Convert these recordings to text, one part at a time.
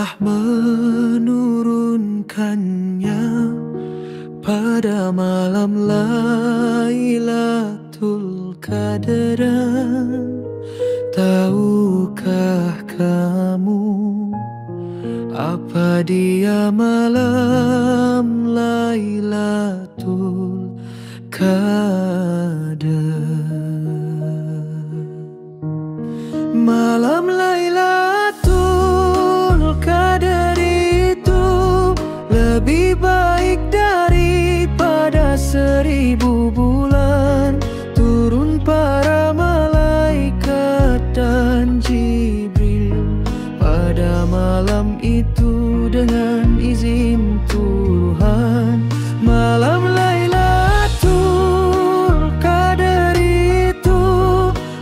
Allah menurunkannya pada malam Lailatul Qadar. Tahukah kamu apa dia malam Lailatul Qadar? Malam Lailatul Qadar itu lebih baik daripada 1000 bulan. Turun para malaikat dan Jibril pada malam itu dengan izin Tuhan. Malam Lailatul Qadar itu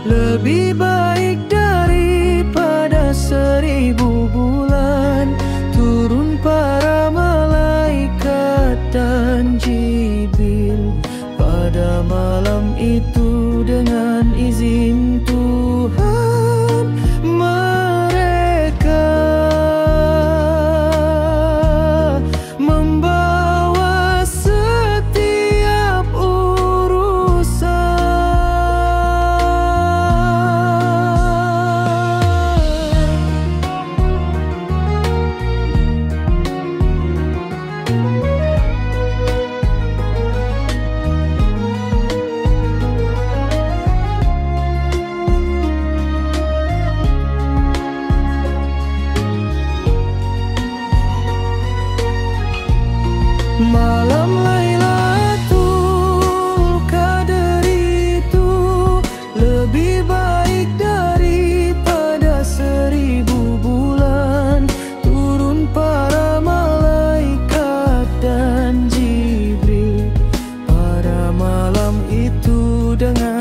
lebih baik daripada 1000 bulan. Turun para malaikat dan Jibril pada malam itu dengan izin Tuhan. Mereka membawa setiap urusan. Malam Lailatul Qadar itu lebih baik daripada 1000 bulan. Turun para malaikat dan Jibril pada malam itu dengan